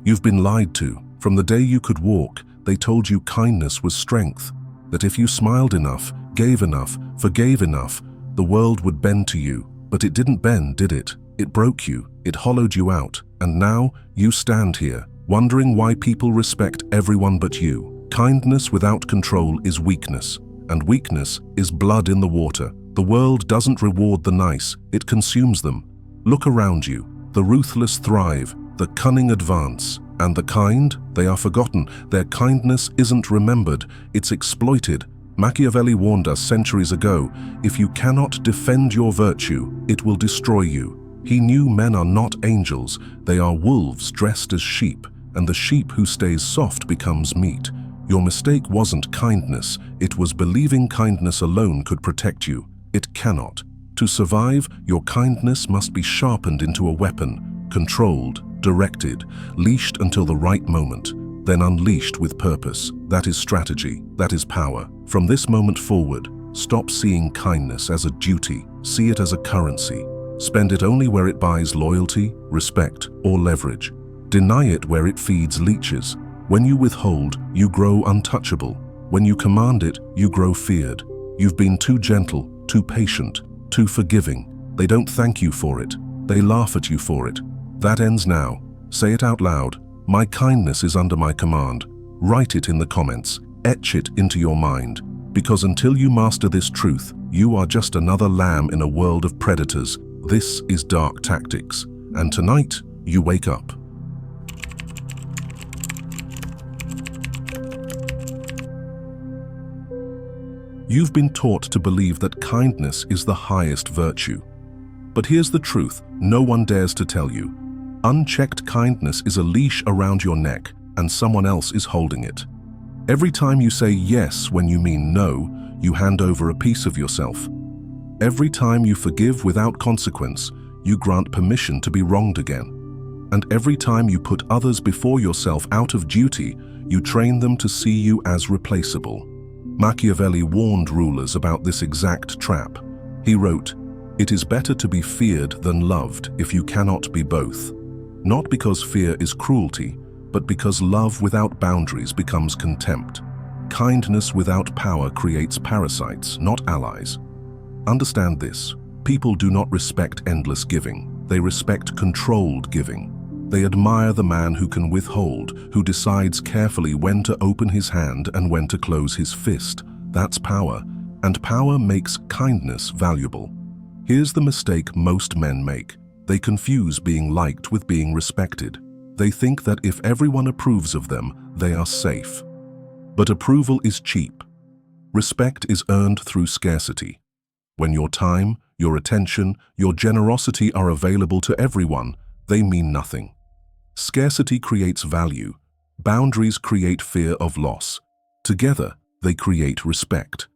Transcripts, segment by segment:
You've been lied to. From the day you could walk, they told you kindness was strength, that if you smiled enough, gave enough, forgave enough, the world would bend to you. But it didn't bend, did it? It broke you, it hollowed you out, and now you stand here, wondering why people respect everyone but you. Kindness without control is weakness, and weakness is blood in the water. The world doesn't reward the nice, it consumes them. Look around you. The ruthless thrive, the cunning advance, and the kind, they are forgotten. Their kindness isn't remembered, it's exploited. Machiavelli warned us centuries ago, if you cannot defend your virtue, it will destroy you. He knew men are not angels, they are wolves dressed as sheep, and the sheep who stays soft becomes meat. Your mistake wasn't kindness, it was believing kindness alone could protect you. It cannot. To survive, your kindness must be sharpened into a weapon, controlled, directed, leashed until the right moment, then unleashed with purpose. That is strategy, that is power. From this moment forward, stop seeing kindness as a duty, see it as a currency. Spend it only where it buys loyalty, respect, or leverage. Deny it where it feeds leeches. When you withhold, you grow untouchable. When you command it, you grow feared. You've been too gentle, too patient, too forgiving. They don't thank you for it. They laugh at you for it. That ends now. Say it out loud. My kindness is under my command. Write it in the comments. Etch it into your mind. Because until you master this truth, you are just another lamb in a world of predators. This is dark tactics. And tonight, you wake up. You've been taught to believe that kindness is the highest virtue. But here's the truth no one dares to tell you. Unchecked kindness is a leash around your neck, and someone else is holding it. Every time you say yes when you mean no, you hand over a piece of yourself. Every time you forgive without consequence, you grant permission to be wronged again. And every time you put others before yourself out of duty, you train them to see you as replaceable. Machiavelli warned rulers about this exact trap. He wrote, "It is better to be feared than loved if you cannot be both." Not because fear is cruelty, but because love without boundaries becomes contempt. Kindness without power creates parasites, not allies. Understand this. People do not respect endless giving. They respect controlled giving. They admire the man who can withhold, who decides carefully when to open his hand and when to close his fist. That's power, and power makes kindness valuable. Here's the mistake most men make. They confuse being liked with being respected. They think that if everyone approves of them, they are safe. But approval is cheap. Respect is earned through scarcity. When your time, your attention, your generosity are available to everyone, they mean nothing. Scarcity creates value. Boundaries create fear of loss. Together, they create respect.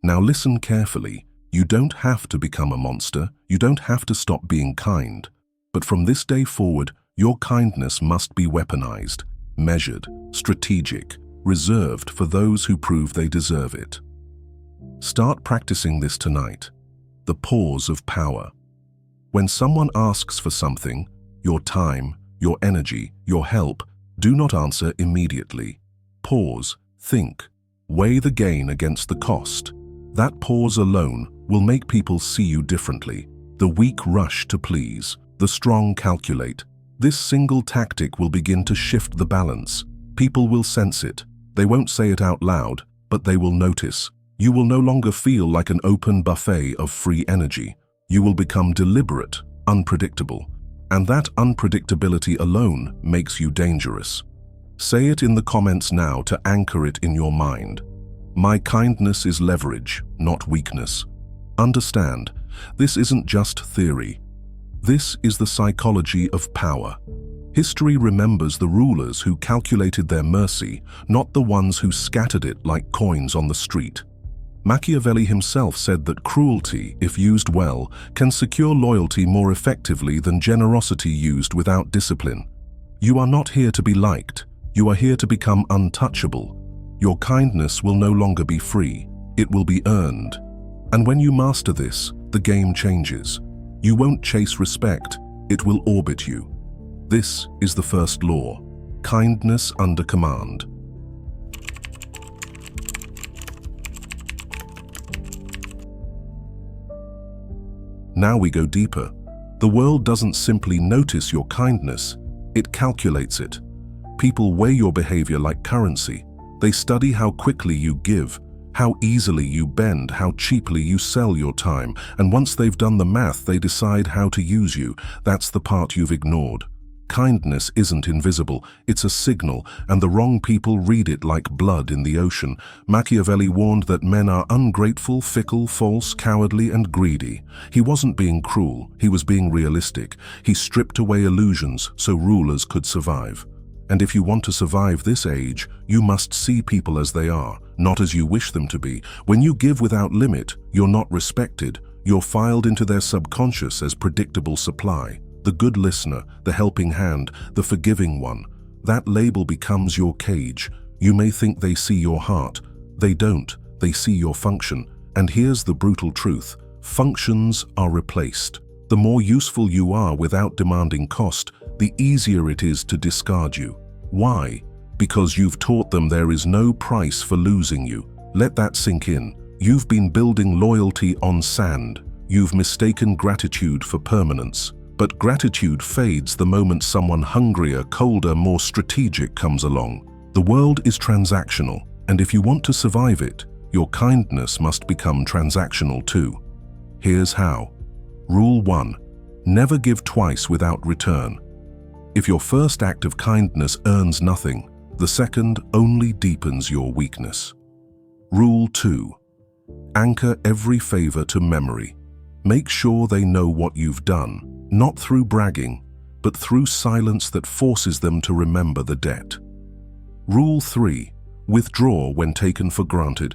Now listen carefully. You don't have to become a monster. You don't have to stop being kind. But from this day forward, your kindness must be weaponized, measured, strategic, reserved for those who prove they deserve it. Start practicing this tonight. The pause of power. When someone asks for something, your time, your energy, your help, do not answer immediately. Pause, think, weigh the gain against the cost. That pause alone will make people see you differently. The weak rush to please, the strong calculate. This single tactic will begin to shift the balance. People will sense it. They won't say it out loud, but they will notice. You will no longer feel like an open buffet of free energy. You will become deliberate, unpredictable. And that unpredictability alone makes you dangerous. Say it in the comments now to anchor it in your mind. My kindness is leverage, not weakness. Understand, this isn't just theory. This is the psychology of power. History remembers the rulers who calculated their mercy, not the ones who scattered it like coins on the street. Machiavelli himself said that cruelty, if used well, can secure loyalty more effectively than generosity used without discipline. You are not here to be liked. You are here to become untouchable. Your kindness will no longer be free. It will be earned. And when you master this, the game changes. You won't chase respect. It will orbit you. This is the first law. Kindness under command. Now we go deeper. The world doesn't simply notice your kindness, it calculates it. People weigh your behavior like currency. They study how quickly you give, how easily you bend, how cheaply you sell your time, and once they've done the math, they decide how to use you. That's the part you've ignored. Kindness isn't invisible, it's a signal, and the wrong people read it like blood in the ocean. Machiavelli warned that men are ungrateful, fickle, false, cowardly, and greedy. He wasn't being cruel, he was being realistic. He stripped away illusions so rulers could survive. And if you want to survive this age, you must see people as they are, not as you wish them to be. When you give without limit, you're not respected. You're filed into their subconscious as predictable supply. The good listener, the helping hand, the forgiving one. That label becomes your cage. You may think they see your heart. They don't. They see your function. And here's the brutal truth. Functions are replaced. The more useful you are without demanding cost, the easier it is to discard you. Why? Because you've taught them there is no price for losing you. Let that sink in. You've been building loyalty on sand. You've mistaken gratitude for permanence. But gratitude fades the moment someone hungrier, colder, more strategic comes along. The world is transactional, and if you want to survive it, your kindness must become transactional too. Here's how. Rule 1. Never give twice without return. If your first act of kindness earns nothing, the second only deepens your weakness. Rule 2. Anchor every favor to memory. Make sure they know what you've done. Not through bragging, but through silence that forces them to remember the debt. Rule 3. Withdraw when taken for granted.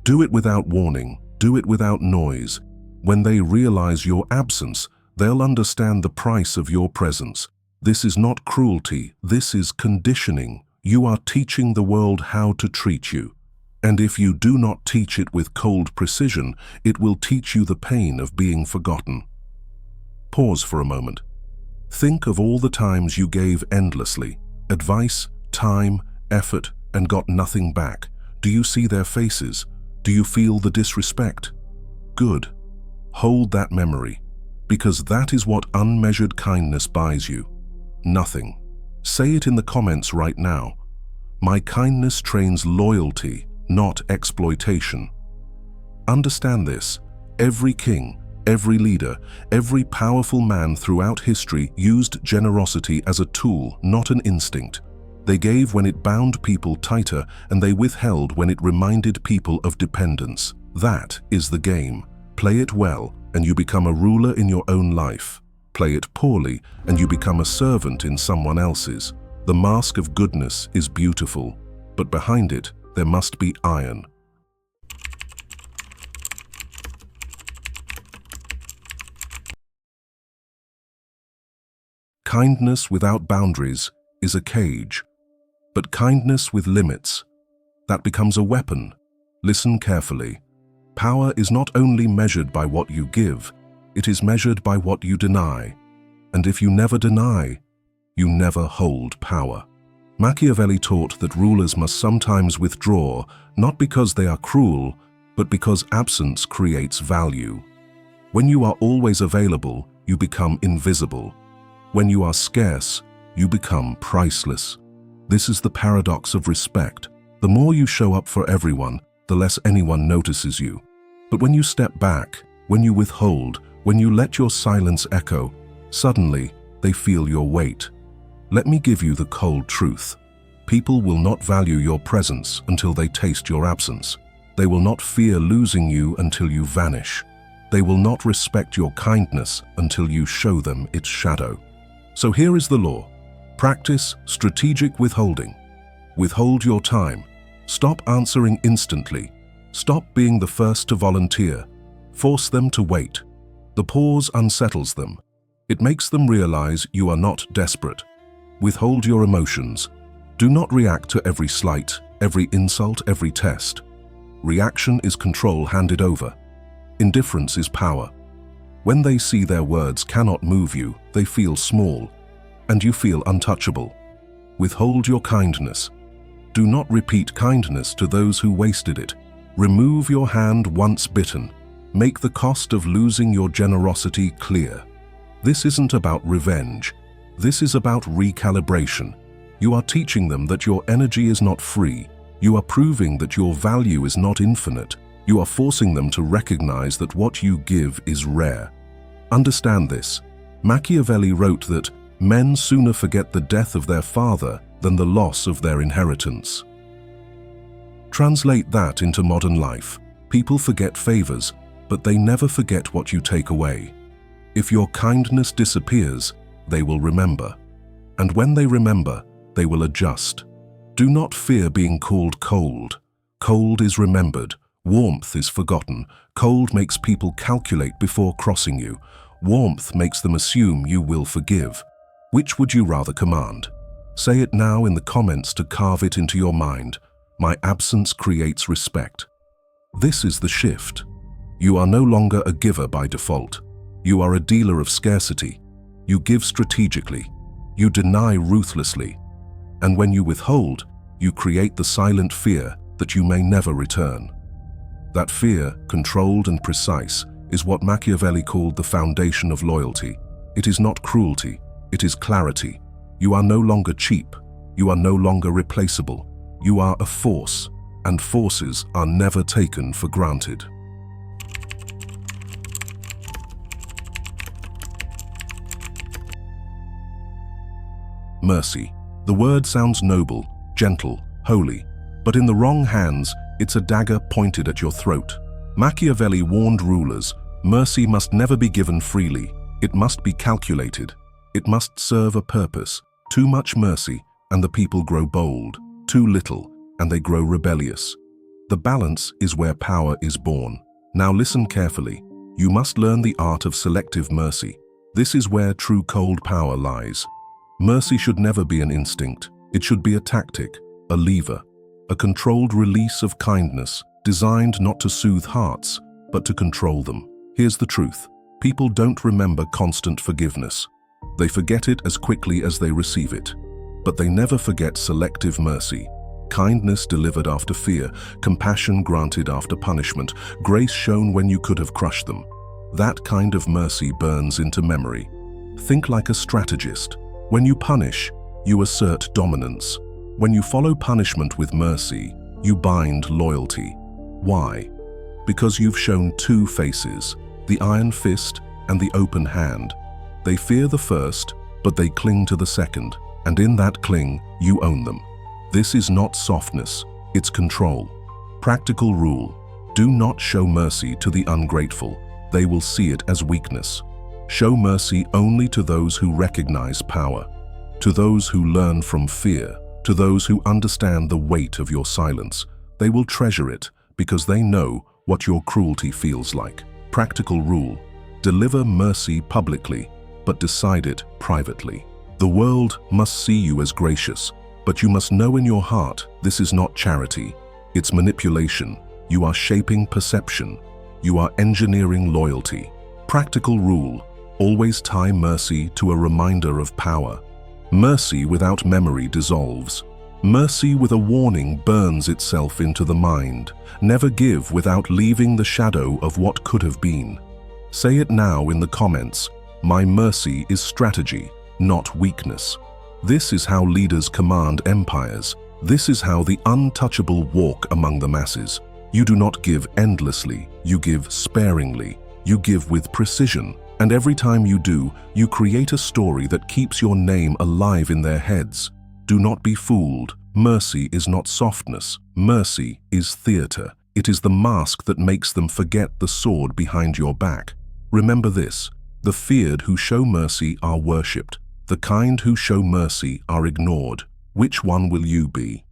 Do it without warning, do it without noise. When they realize your absence, they'll understand the price of your presence. This is not cruelty, this is conditioning. You are teaching the world how to treat you. And if you do not teach it with cold precision, it will teach you the pain of being forgotten. Pause for a moment. Think of all the times you gave endlessly. Advice, time, effort, and got nothing back. Do you see their faces? Do you feel the disrespect? Good. Hold that memory, because that is what unmeasured kindness buys you. Nothing. Say it in the comments right now. My kindness trains loyalty, not exploitation. Understand this. Every king, every leader, every powerful man throughout history used generosity as a tool, not an instinct. They gave when it bound people tighter, and they withheld when it reminded people of dependence. That is the game. Play it well, and you become a ruler in your own life. Play it poorly, and you become a servant in someone else's. The mask of goodness is beautiful, but behind it, there must be iron. Kindness without boundaries is a cage, but kindness with limits, that becomes a weapon. Listen carefully. Power is not only measured by what you give, it is measured by what you deny. And if you never deny, you never hold power. Machiavelli taught that rulers must sometimes withdraw, not because they are cruel, but because absence creates value. When you are always available, you become invisible. When you are scarce, you become priceless. This is the paradox of respect. The more you show up for everyone, the less anyone notices you. But when you step back, when you withhold, when you let your silence echo, suddenly they feel your weight. Let me give you the cold truth. People will not value your presence until they taste your absence. They will not fear losing you until you vanish. They will not respect your kindness until you show them its shadow. So here is the law. Practice strategic withholding. Withhold your time. Stop answering instantly. Stop being the first to volunteer. Force them to wait. The pause unsettles them. It makes them realize you are not desperate. Withhold your emotions. Do not react to every slight, every insult, every test. Reaction is control handed over. Indifference is power. When they see their words cannot move you, they feel small, and you feel untouchable. Withhold your kindness. Do not repeat kindness to those who wasted it. Remove your hand once bitten. Make the cost of losing your generosity clear. This isn't about revenge. This is about recalibration. You are teaching them that your energy is not free. You are proving that your value is not infinite. You are forcing them to recognize that what you give is rare. Understand this. Machiavelli wrote that men sooner forget the death of their father than the loss of their inheritance. Translate that into modern life. People forget favors, but they never forget what you take away. If your kindness disappears, they will remember. And when they remember, they will adjust. Do not fear being called cold. Cold is remembered. Warmth is forgotten. Cold makes people calculate before crossing you. Warmth makes them assume you will forgive. Which would you rather command? Say it now in the comments to carve it into your mind. My absence creates respect. This is the shift. You are no longer a giver by default. You are a dealer of scarcity. You give strategically. You deny ruthlessly. And when you withhold, you create the silent fear that you may never return. That fear, controlled and precise, is what Machiavelli called the foundation of loyalty. It is not cruelty, it is clarity. You are no longer cheap. You are no longer replaceable. You are a force, and forces are never taken for granted. Mercy. The word sounds noble, gentle, holy, but in the wrong hands, it's a dagger pointed at your throat. Machiavelli warned rulers, mercy must never be given freely. It must be calculated. It must serve a purpose. Too much mercy, and the people grow bold. Too little, and they grow rebellious. The balance is where power is born. Now listen carefully. You must learn the art of selective mercy. This is where true cold power lies. Mercy should never be an instinct. It should be a tactic, a lever, a controlled release of kindness, designed not to soothe hearts, but to control them. Here's the truth. People don't remember constant forgiveness. They forget it as quickly as they receive it. But they never forget selective mercy. Kindness delivered after fear, compassion granted after punishment, grace shown when you could have crushed them. That kind of mercy burns into memory. Think like a strategist. When you punish, you assert dominance. When you follow punishment with mercy, you bind loyalty. Why? Because you've shown two faces, the iron fist and the open hand. They fear the first, but they cling to the second, and in that cling, you own them. This is not softness, it's control. Practical rule: do not show mercy to the ungrateful. They will see it as weakness. Show mercy only to those who recognize power, to those who learn from fear, to those who understand the weight of your silence. They will treasure it because they know what your cruelty feels like. Practical rule: deliver mercy publicly, but decide it privately. The world must see you as gracious, but you must know in your heart this is not charity, it's manipulation. You are shaping perception. You are engineering loyalty. Practical rule: always tie mercy to a reminder of power. Mercy without memory dissolves. Mercy with a warning burns itself into the mind. Never give without leaving the shadow of what could have been. Say it now in the comments. My mercy is strategy, not weakness. This is how leaders command empires. This is how the untouchable walk among the masses. You do not give endlessly, you give sparingly. You give with precision. And every time you do, you create a story that keeps your name alive in their heads. Do not be fooled. Mercy is not softness. Mercy is theater. It is the mask that makes them forget the sword behind your back. Remember this: the feared who show mercy are worshipped. The kind who show mercy are ignored. Which one will you be?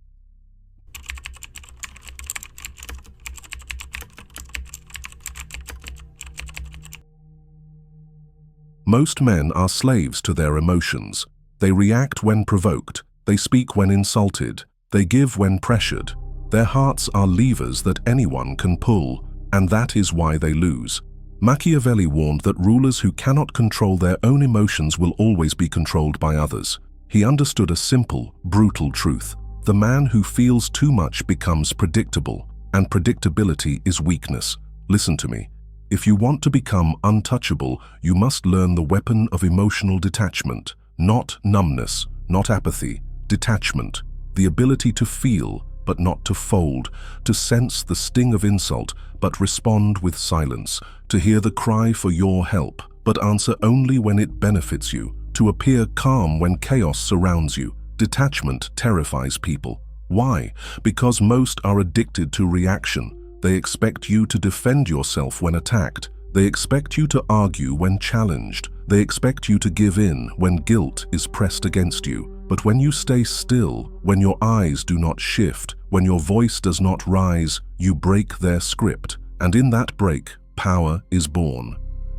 Most men are slaves to their emotions. They react when provoked. They speak when insulted. They give when pressured. Their hearts are levers that anyone can pull, and that is why they lose. Machiavelli warned that rulers who cannot control their own emotions will always be controlled by others. He understood a simple, brutal truth. The man who feels too much becomes predictable, and predictability is weakness. Listen to me. If you want to become untouchable, you must learn the weapon of emotional detachment. Not numbness, not apathy. Detachment. The ability to feel, but not to fold. To sense the sting of insult, but respond with silence. To hear the cry for your help, but answer only when it benefits you. To appear calm when chaos surrounds you. Detachment terrifies people. Why? Because most are addicted to reaction. They expect you to defend yourself when attacked. They expect you to argue when challenged. They expect you to give in when guilt is pressed against you. But when you stay still, when your eyes do not shift, when your voice does not rise, you break their script. And in that break, power is born.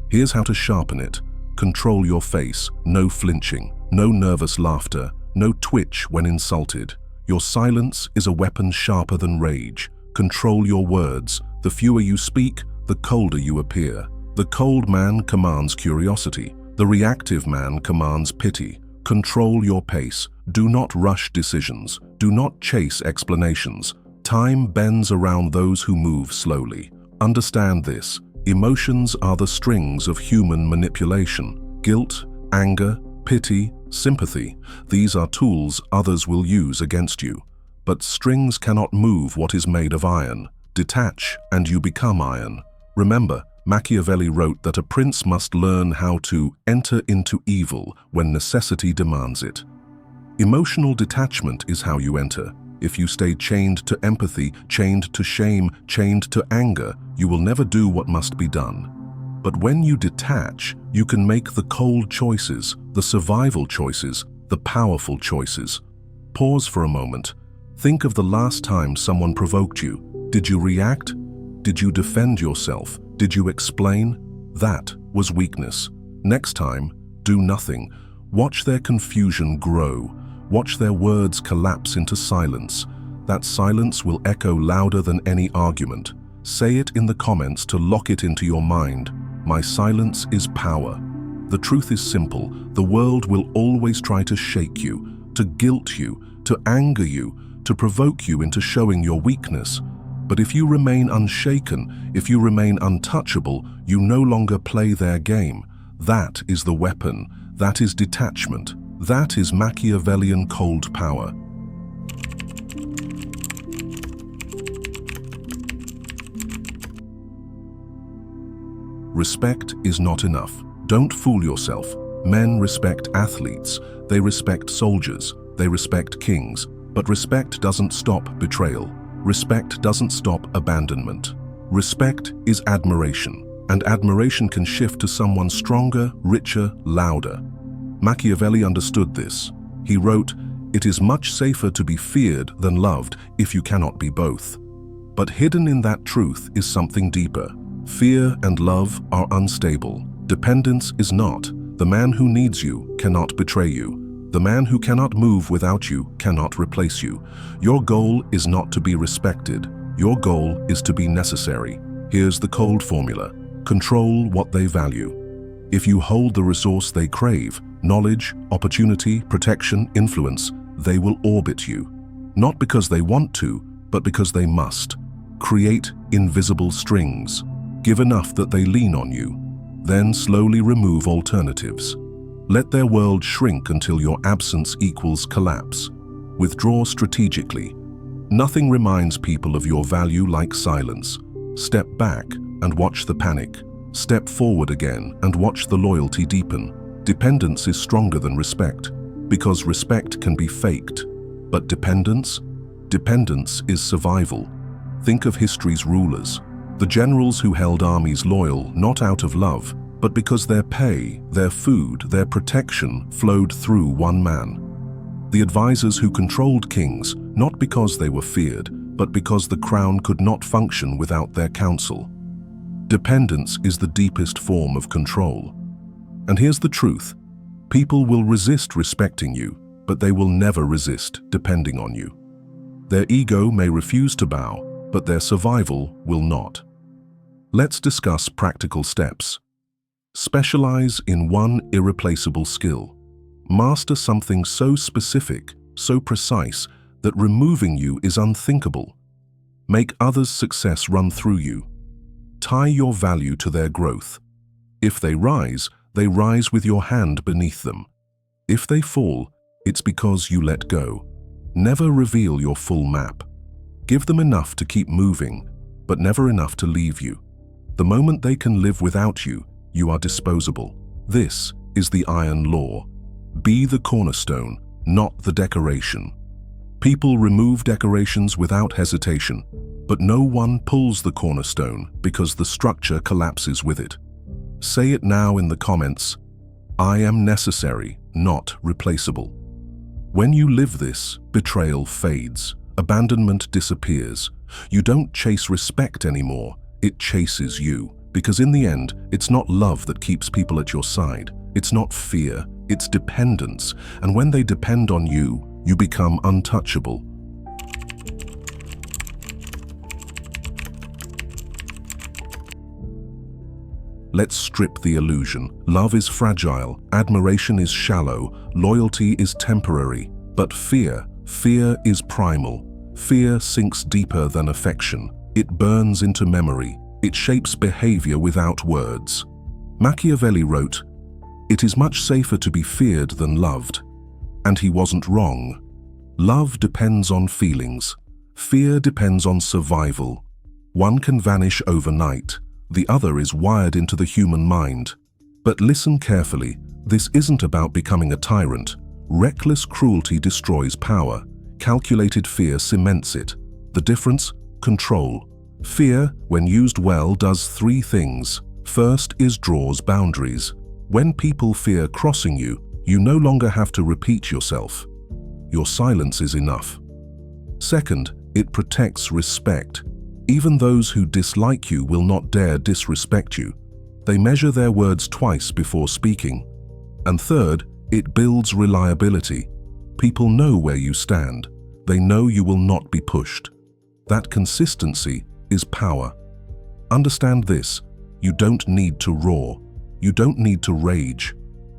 Here's how to sharpen it. Control your face, no flinching, no nervous laughter, no twitch when insulted. Your silence is a weapon sharper than rage. Control your words. The fewer you speak, the colder you appear. The cold man commands curiosity. The reactive man commands pity. Control your pace. Do not rush decisions. Do not chase explanations. Time bends around those who move slowly. Understand this. Emotions are the strings of human manipulation. Guilt, anger, pity, sympathy. These are tools others will use against you. But strings cannot move what is made of iron. Detach, and you become iron. Remember, Machiavelli wrote that a prince must learn how to enter into evil when necessity demands it. Emotional detachment is how you enter. If you stay chained to empathy, chained to shame, chained to anger, you will never do what must be done. But when you detach, you can make the cold choices, the survival choices, the powerful choices. Pause for a moment. Think of the last time someone provoked you. Did you react? Did you defend yourself? Did you explain? That was weakness. Next time, do nothing. Watch their confusion grow. Watch their words collapse into silence. That silence will echo louder than any argument. Say it in the comments to lock it into your mind. My silence is power. The truth is simple. The world will always try to shake you, to guilt you, to anger you, to provoke you into showing your weakness. But if you remain unshaken, if you remain untouchable, you no longer play their game. That is the weapon. That is detachment. That is Machiavellian cold power. Respect is not enough. Don't fool yourself. Men respect athletes. They respect soldiers. They respect kings. But respect doesn't stop betrayal. Respect doesn't stop abandonment. Respect is admiration, and admiration can shift to someone stronger, richer, louder. Machiavelli understood this. He wrote, "It is much safer to be feared than loved if you cannot be both." But hidden in that truth is something deeper. Fear and love are unstable. Dependence is not. The man who needs you cannot betray you. The man who cannot move without you cannot replace you. Your goal is not to be respected. Your goal is to be necessary. Here's the cold formula. Control what they value. If you hold the resource they crave, knowledge, opportunity, protection, influence, they will orbit you. Not because they want to, but because they must. Create invisible strings. Give enough that they lean on you. Then slowly remove alternatives. Let their world shrink until your absence equals collapse. Withdraw strategically. Nothing reminds people of your value like silence. Step back and watch the panic. Step forward again and watch the loyalty deepen. Dependence is stronger than respect, because respect can be faked. But dependence is survival. Think of history's rulers. The generals who held armies loyal not out of love, but because their pay, their food, their protection flowed through one man. The advisors who controlled kings, not because they were feared, but because the crown could not function without their counsel. Dependence is the deepest form of control. And here's the truth. People will resist respecting you, but they will never resist depending on you. Their ego may refuse to bow, but their survival will not. Let's discuss practical steps. Specialize in one irreplaceable skill. Master something so specific, so precise, that removing you is unthinkable. Make others' success run through you. Tie your value to their growth. If they rise with your hand beneath them. If they fall, it's because you let go. Never reveal your full map. Give them enough to keep moving, but never enough to leave you. The moment they can live without you, you are disposable. This is the iron law. Be the cornerstone, not the decoration. People remove decorations without hesitation, but no one pulls the cornerstone because the structure collapses with it. Say it now in the comments. I am necessary, not replaceable. When you live this, betrayal fades, abandonment disappears. You don't chase respect anymore, it chases you. Because in the end, it's not love that keeps people at your side. It's not fear, it's dependence. And when they depend on you, you become untouchable. Let's strip the illusion. Love is fragile, admiration is shallow, loyalty is temporary. But fear is primal. Fear sinks deeper than affection. It burns into memory. It shapes behavior without words. Machiavelli wrote, "It is much safer to be feared than loved." And he wasn't wrong. Love depends on feelings. Fear depends on survival. One can vanish overnight. The other is wired into the human mind. But listen carefully, this isn't about becoming a tyrant. Reckless cruelty destroys power. Calculated fear cements it. The difference? Control. Fear, when used well, does three things. First is draws boundaries. When people fear crossing you, you no longer have to repeat yourself. Your silence is enough. Second, it protects respect. Even those who dislike you will not dare disrespect you. They measure their words twice before speaking. And third, it builds reliability. People know where you stand. They know you will not be pushed. That consistency is power. Understand this, you don't need to roar. You don't need to rage.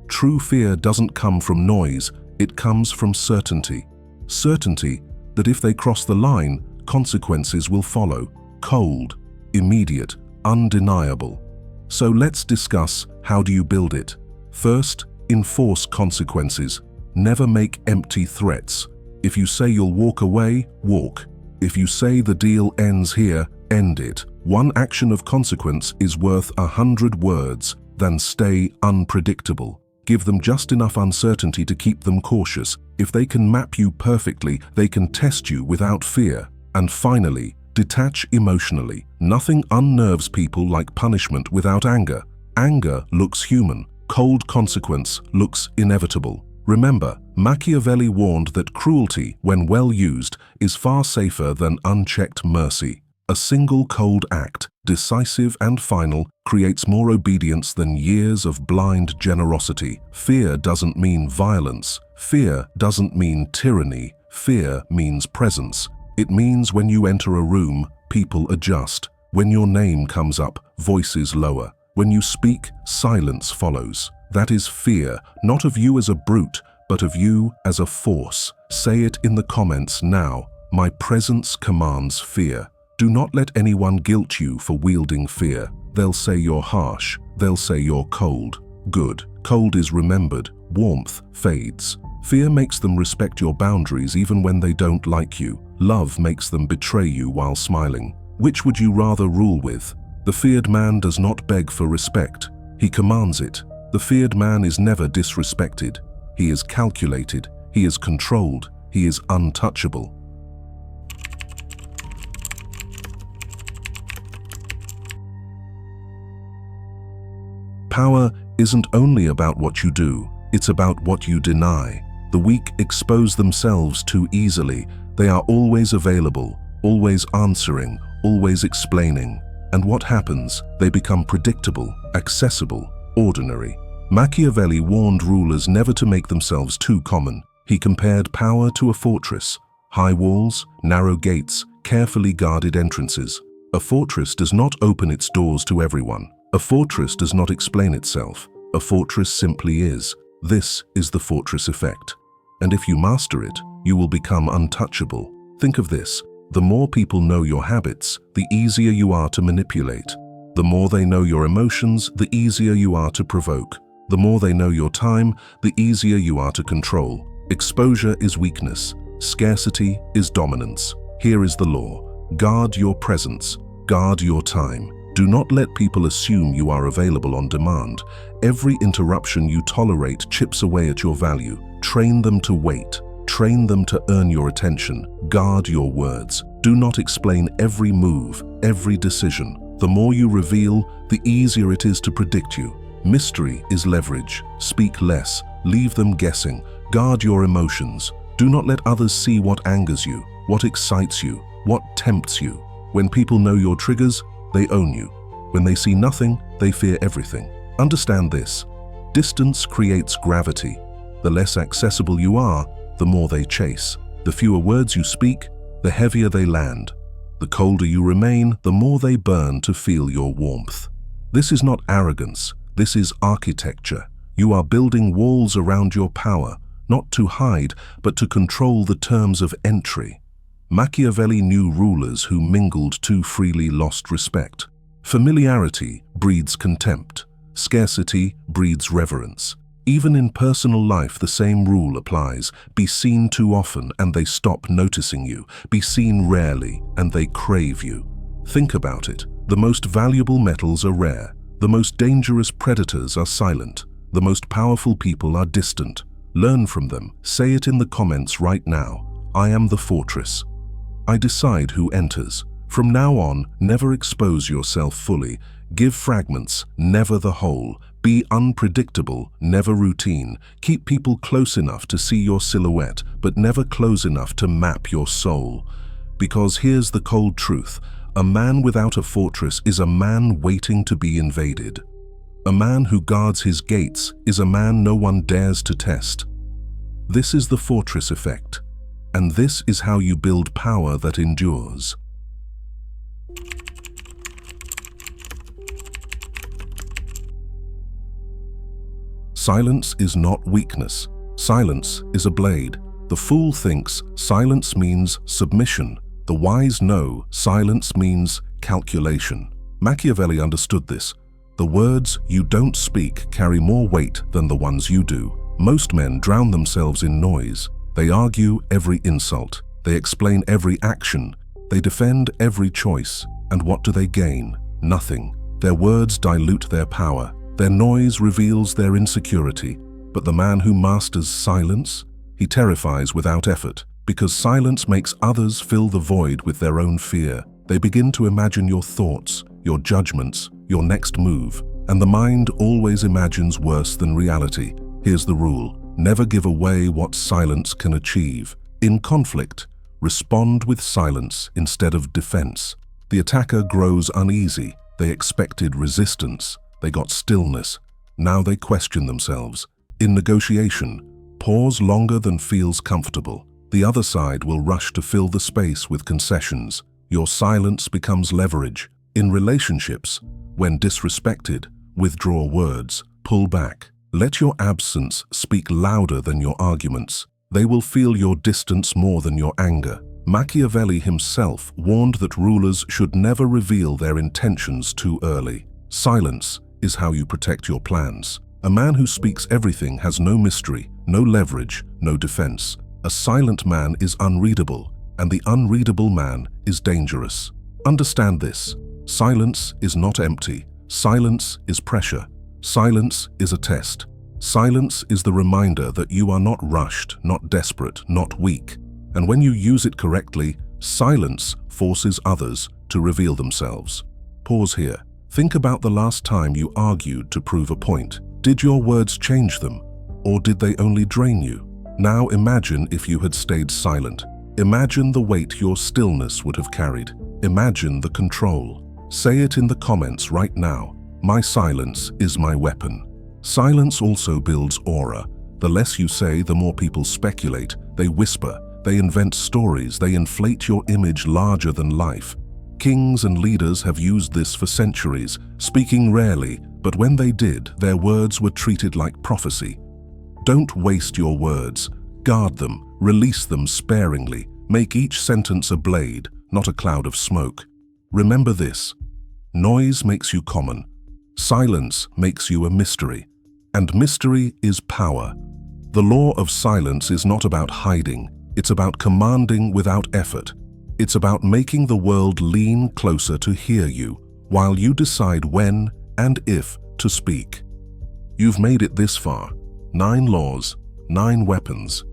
True fear doesn't come from noise, it comes from certainty. Certainty that if they cross the line, consequences will follow. Cold, immediate, undeniable. So let's discuss, how do you build it? First, enforce consequences. Never make empty threats. If you say you'll walk away, walk. If you say the deal ends here, end it. One action of consequence is worth 100 words. Then stay unpredictable. Give them just enough uncertainty to keep them cautious. If they can map you perfectly, they can test you without fear. And finally, detach emotionally. Nothing unnerves people like punishment without anger. Anger looks human. Cold consequence looks inevitable. Remember, Machiavelli warned that cruelty, when well used, is far safer than unchecked mercy. A single cold act, decisive and final, creates more obedience than years of blind generosity. Fear doesn't mean violence. Fear doesn't mean tyranny. Fear means presence. It means when you enter a room, people adjust. When your name comes up, voices lower. When you speak, silence follows. That is fear, not of you as a brute, but of you as a force. Say it in the comments now. My presence commands fear. Do not let anyone guilt you for wielding fear. They'll say you're harsh. They'll say you're cold. Good. Cold is remembered. Warmth fades. Fear makes them respect your boundaries even when they don't like you. Love makes them betray you while smiling. Which would you rather rule with? The feared man does not beg for respect. He commands it. The feared man is never disrespected. He is calculated. He is controlled. He is untouchable. Power isn't only about what you do, it's about what you deny. The weak expose themselves too easily. They are always available, always answering, always explaining. And what happens? They become predictable, accessible, ordinary. Machiavelli warned rulers never to make themselves too common. He compared power to a fortress. High walls, narrow gates, carefully guarded entrances. A fortress does not open its doors to everyone. A fortress does not explain itself. A fortress simply is. This is the fortress effect. And if you master it, you will become untouchable. Think of this. The more people know your habits, the easier you are to manipulate. The more they know your emotions, the easier you are to provoke. The more they know your time, the easier you are to control. Exposure is weakness. Scarcity is dominance. Here is the law. Guard your presence. Guard your time. Do not let people assume you are available on demand. Every interruption you tolerate chips away at your value. Train them to wait. Train them to earn your attention. Guard your words. Do not explain every move, every decision. The more you reveal, the easier it is to predict you. Mystery is leverage. Speak less. Leave them guessing. Guard your emotions. Do not let others see what angers you, what excites you, what tempts you. When people know your triggers, they own you. When they see nothing, they fear everything. Understand this. Distance creates gravity. The less accessible you are, the more they chase. The fewer words you speak, the heavier they land. The colder you remain, the more they burn to feel your warmth. This is not arrogance. This is architecture. You are building walls around your power, not to hide, but to control the terms of entry. Machiavelli knew rulers who mingled too freely lost respect. Familiarity breeds contempt. Scarcity breeds reverence. Even in personal life, the same rule applies. Be seen too often and they stop noticing you. Be seen rarely and they crave you. Think about it. The most valuable metals are rare. The most dangerous predators are silent. The most powerful people are distant. Learn from them. Say it in the comments right now. I am the fortress. I decide who enters. From now on, never expose yourself fully. Give fragments, never the whole. Be unpredictable, never routine. Keep people close enough to see your silhouette, but never close enough to map your soul. Because here's the cold truth. A man without a fortress is a man waiting to be invaded. A man who guards his gates is a man no one dares to test. This is the fortress effect. And this is how you build power that endures. Silence is not weakness. Silence is a blade. The fool thinks silence means submission. The wise know silence means calculation. Machiavelli understood this. The words you don't speak carry more weight than the ones you do. Most men drown themselves in noise. They argue every insult. They explain every action. They defend every choice. And what do they gain? Nothing. Their words dilute their power. Their noise reveals their insecurity. But the man who masters silence, he terrifies without effort, because silence makes others fill the void with their own fear. They begin to imagine your thoughts, your judgments, your next move, and the mind always imagines worse than reality. Here's the rule. Never give away what silence can achieve. In conflict, respond with silence instead of defense. The attacker grows uneasy. They expected resistance. They got stillness. Now they question themselves. In negotiation, pause longer than feels comfortable. The other side will rush to fill the space with concessions. Your silence becomes leverage. In relationships, when disrespected, withdraw words, pull back. Let your absence speak louder than your arguments. They will feel your distance more than your anger. Machiavelli himself warned that rulers should never reveal their intentions too early. Silence is how you protect your plans. A man who speaks everything has no mystery, no leverage, no defense. A silent man is unreadable, and the unreadable man is dangerous. Understand this. Silence is not empty. Silence is pressure. Silence is a test. Silence is the reminder that you are not rushed, not desperate, not weak. And when you use it correctly, silence forces others to reveal themselves. Pause here. Think about the last time you argued to prove a point. Did your words change them, or did they only drain you? Now imagine if you had stayed silent. Imagine the weight your stillness would have carried. Imagine the control. Say it in the comments right now. My silence is my weapon. Silence also builds aura. The less you say, the more people speculate. They whisper. They invent stories. They inflate your image larger than life. Kings and leaders have used this for centuries, speaking rarely, but when they did, their words were treated like prophecy. Don't waste your words. Guard them, release them sparingly. Make each sentence a blade, not a cloud of smoke. Remember this: noise makes you common. Silence makes you a mystery. And mystery is power. The law of silence is not about hiding. It's about commanding without effort. It's about making the world lean closer to hear you, while you decide when and if to speak. You've made it this far. 9 laws, 9 weapons.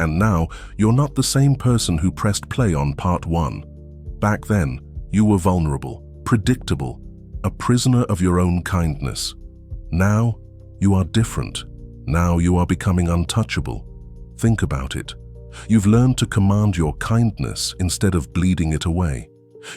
And now, you're not the same person who pressed play on part 1. Back then, you were vulnerable, predictable, a prisoner of your own kindness. Now, you are different. Now you are becoming untouchable. Think about it. You've learned to command your kindness instead of bleeding it away.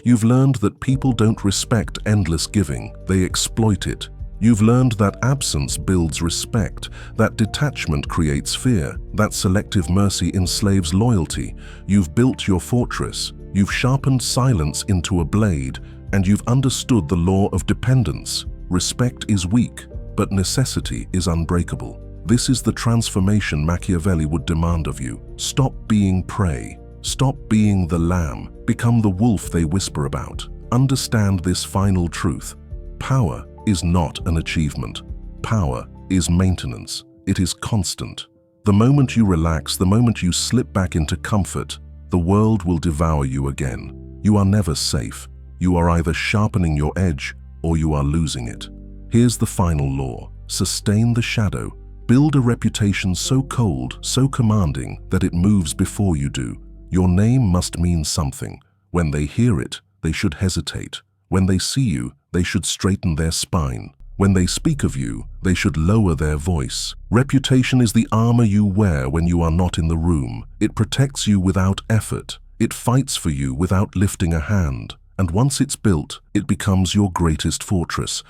You've learned that people don't respect endless giving, they exploit it. You've learned that absence builds respect, that detachment creates fear, that selective mercy enslaves loyalty. You've built your fortress, you've sharpened silence into a blade, and you've understood the law of dependence. Respect is weak, but necessity is unbreakable. This is the transformation Machiavelli would demand of you. Stop being prey. Stop being the lamb. Become the wolf they whisper about. Understand this final truth. Power is not an achievement. Power is maintenance. It is constant. The moment you relax, the moment you slip back into comfort, the world will devour you again. You are never safe. You are either sharpening your edge or you are losing it. Here's the final law. Sustain the shadow. Build a reputation so cold, so commanding, that it moves before you do. Your name must mean something. When they hear it, they should hesitate. When they see you, they should straighten their spine. When they speak of you, they should lower their voice. Reputation is the armor you wear when you are not in the room. It protects you without effort. It fights for you without lifting a hand. And once it's built, it becomes your greatest fortress.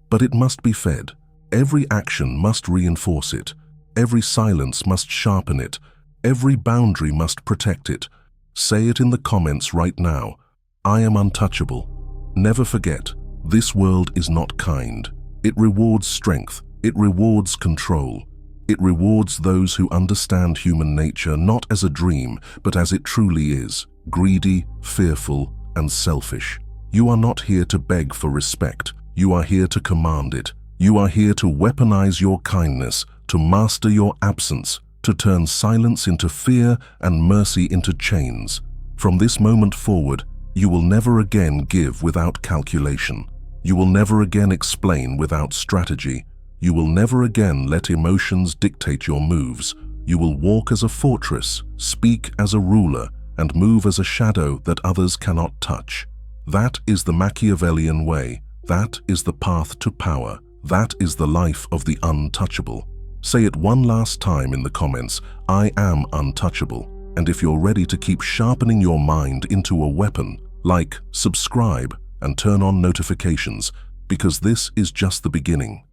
But it must be fed. Every action must reinforce it. Every silence must sharpen it. Every boundary must protect it. Say it in the comments right now. I am untouchable. Never forget, this world is not kind. It rewards strength. It rewards control. It rewards those who understand human nature not as a dream, but as it truly is, greedy, fearful, and selfish. You are not here to beg for respect. You are here to command it. You are here to weaponize your kindness, to master your absence, to turn silence into fear and mercy into chains. From this moment forward, you will never again give without calculation. You will never again explain without strategy. You will never again let emotions dictate your moves. You will walk as a fortress, speak as a ruler, and move as a shadow that others cannot touch. That is the Machiavellian way. That is the path to power. That is the life of the untouchable. Say it one last time in the comments, I am untouchable. And if you're ready to keep sharpening your mind into a weapon, like, subscribe, and turn on notifications, because this is just the beginning.